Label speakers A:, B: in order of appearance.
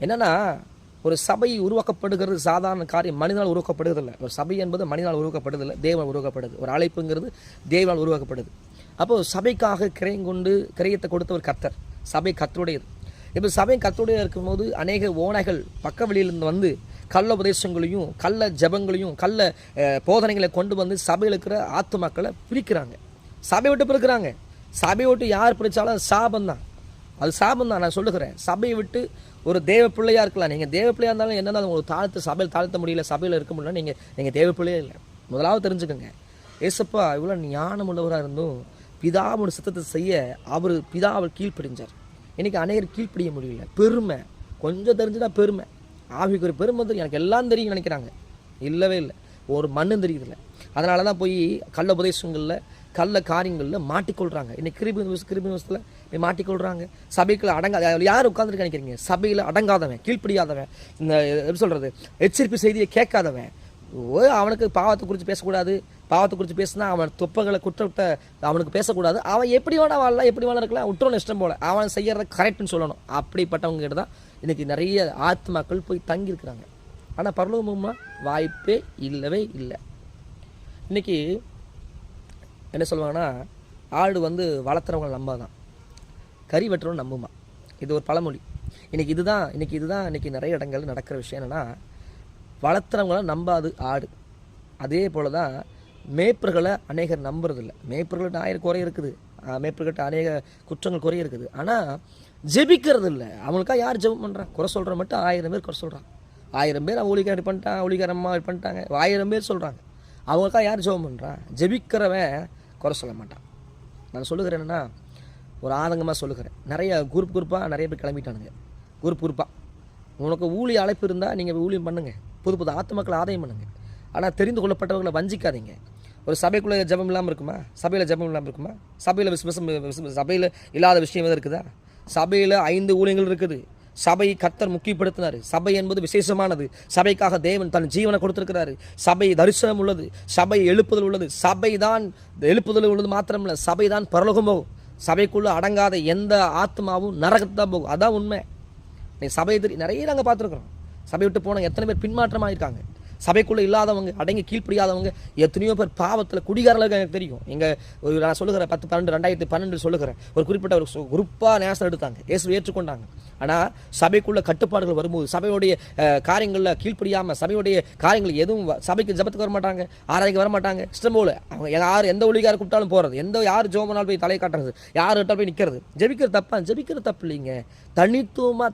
A: என்னென்னா, ஒரு சபை உருவாக்கப்படுகிறது சாதாரண காரியம். மனிதனால் உருவாக்கப்படுவதில்லை. ஒரு சபை என்பது மனிதனால் உருவாக்கப்படுவதில்லை, தேவனால் உருவாக்கப்படுது. ஒரு அழைப்புங்கிறது தேவனால் உருவாக்கப்படுது. அப்போது சபைக்காக கிரயங்கொண்டு கிரயத்தை கொடுத்த ஒரு கர்த்தர். சபை கர்த்தருடையது. இப்போ சபை கர்த்தருடையதாக இருக்கும்போது அநேக ஓநாய்கள் பக்க வெளியிலிருந்து வந்து கள்ள உபதேசங்களையும் கள்ள ஜபங்களையும் கள்ள போதனைகளை கொண்டு வந்து சபையில் இருக்கிற ஆத்துமாக்களை பிரிக்கிறாங்க. சபை விட்டு பிரிக்கிறாங்க. சபையை விட்டு யார் பிரித்தாலும் சாபம் தான். அது சாபம் தான். நான் சொல்லுகிறேன், சபையை விட்டு ஒரு தேவ பிள்ளையாக இருக்கலாம். நீங்கள் தேவ பிள்ளையாக இருந்தாலும் என்னென்னா உங்களுக்கு சபையில் தாழ்த்த முடியல, சபையில் இருக்க முடியல, நீங்கள் தேவ பிள்ளையே இல்லை. முதலாவது தெரிஞ்சுக்கோங்க, ஏசப்பா இவ்வளோ ஞானம் உள்ளவராக இருந்தும் பிதாவோட சித்தத்தை செய்ய அவர் பிதாவை கீழ்ப்படிஞ்சார். இன்றைக்கி அநேகர் கீழ்ப்படிய முடியல. பெருமை, கொஞ்சம் தெரிஞ்சுட்டா பெருமை, ஆவிக்கு ஒரு பெருமை தெரியும், எனக்கு எல்லாம் தெரியும் நினைக்கிறாங்க. இல்லவே இல்லை, ஒரு மண்ணும் தெரியுதில்லை. அதனால தான் போய் கள்ள உபதேசங்களில் கள்ள காரியங்களில் மாட்டிக்கொள்கிறாங்க. இன்றைக்கி கிருபி வருஷத்தில் மாட்டிக்கொள்கிறாங்க. சபைக்குள்ள அடங்காத யார் உட்காந்துருக்க நினைக்கிறீங்க? சபையில் அடங்காதவன், கீழ்ப்படியாதவன், இந்த எப்படி சொல்கிறது, எச்சரிப்பு செய்தியை கேட்காதவன், அவனுக்கு பாவத்தை குறித்து பேசக்கூடாது. பாவத்தை குறித்து பேசினா அவன் தொப்பங்களை குற்றத்தை அவனுக்கு பேசக்கூடாது. அவன் எப்படி வேணா வாழலாம், எப்படி வேணா இருக்கலாம், விட்டுறணும் இஷ்டம் போல், அவன் செய்கிறத கரெக்டுன்னு சொல்லணும். அப்படிப்பட்டவங்க கிட்ட தான் இன்றைக்கி நிறைய ஆத்மாக்கள் போய் தங்கியிருக்கிறாங்க. ஆனால் பரலோகமா வாய்ப்பே இல்லவே இல்லை. இன்றைக்கி என்ன சொல்லுவாங்கன்னா, ஆடு வளர்த்துறவங்க நம்பாதான், கறி வெட்டுறவங்க நம்புமா. இது ஒரு பழமொழி. இன்றைக்கி நிறைய இடங்கள் நடக்கிற விஷயம் என்னென்னா, வளர்த்துறவங்கள நம்பாது ஆடு. அதே போல் தான் மேய்ப்பர்களை அநேகர் நம்புறதில்லை. மேய்ப்பர்கள்ட்ட 1000 குறை இருக்குது, மேய்ப்பர்கிட்ட அநேக குற்றங்கள் குறை இருக்குது. ஆனால் ஜெபிக்கிறது இல்லை. அவங்களுக்காக யார் ஜெபம் பண்ணுறான்? குறை சொல்கிற மட்டும் 1000 பேர் குறை சொல்கிறான். 1000 பேர் ஊழிக்காரி பண்ணிட்டான், ஊழிக்காரம்மா பண்ணிட்டாங்க, 1000 பேர் சொல்கிறாங்க. அவங்களுக்காக யார் ஜெபம் பண்ணுறான்? ஜெபிக்கிறவன் குறை சொல்ல மாட்டான். நான் சொல்லுகிறேன் என்னென்னா, ஒரு ஆதங்கமாக சொல்லுகிறேன், நிறைய குரூப்பாக நிறைய பேர் கிளம்பிட்டானுங்க. குரூப்பாக உனக்கு ஊழிய அழைப்பு இருந்தால் நீங்கள் ஊழியம் பண்ணுங்கள், புது ஆத்துமக்களை ஆதாயம் பண்ணுங்கள். ஆனால் தெரிந்து கொள்ளப்பட்டவர்களை வஞ்சிக்காதீங்க. ஒரு சபைக்குள்ளே ஜெபம் இல்லாமல் இருக்குமா? சபையில் ஜெபம் இல்லாமல் இருக்குமா? சபையில் விசுவாசம் சபையில் இல்லாத விஷயம் எதுவும் இருக்குதா? சபையில் 5 ஊழியங்கள் இருக்குது. சபை கர்த்தர் முக்கியப்படுத்தினார். சபை என்பது விசேஷமானது. சபைக்காக தேவன் தன் ஜீவனை கொடுத்திருக்கிறாரு. சபை தரிசனம் உள்ளது, சபை எழுப்புதல் உள்ளது. சபை தான் எழுப்புதல் உள்ளது மாத்திரமில்லை, சபை தான் பரலோகம் போகும். சபைக்குள்ளே அடங்காத எந்த ஆத்மாவும் நரகத்து தான் போகும். அதான் உண்மை. நீ சபை நிறைய நாங்கள் பார்த்துருக்குறோம். சபை விட்டு போனவங்க எத்தனை பேர் பின்மாற்றமாக இருக்காங்க. சபைக்குள்ளே இல்லாதவங்க, அடங்கி கீழ்ப்படியாதவங்க எத்தனையோ பேர் பாவத்தில் குடிகாரர்களுக்கு எனக்கு தெரியும். எங்கள் நான் சொல்லுகிறேன் 2012 சொல்லுகிறேன், ஒரு குறிப்பிட்ட ஒரு குரூப்பாக நேசம் எடுத்தாங்க, இயேசுவை ஏற்றுக்கொண்டாங்க. ஆனால் சபைக்குள்ள கட்டுப்பாடுகள் வரும்போது, சபையுடைய காரியங்களில் கீழ்ப்படியாமல், சபையுடைய காரியங்கள் எதுவும், சபைக்கு ஜபத்துக்கு வர மாட்டாங்க, ஆராய்க்கு வர மாட்டாங்க, இஷ்டம் போல அவங்க யார் எந்த ஒளிகாரை கூப்பிட்டாலும் போகிறது, யார் ஜோமனால் போய் தலையை காட்டுறது, யார் கிட்ட போய் நிற்கிறது. ஜெபிக்கிறது தப்பா? ஜெபிக்கிறது தப்பு இல்லைங்க. தனித்துவமாக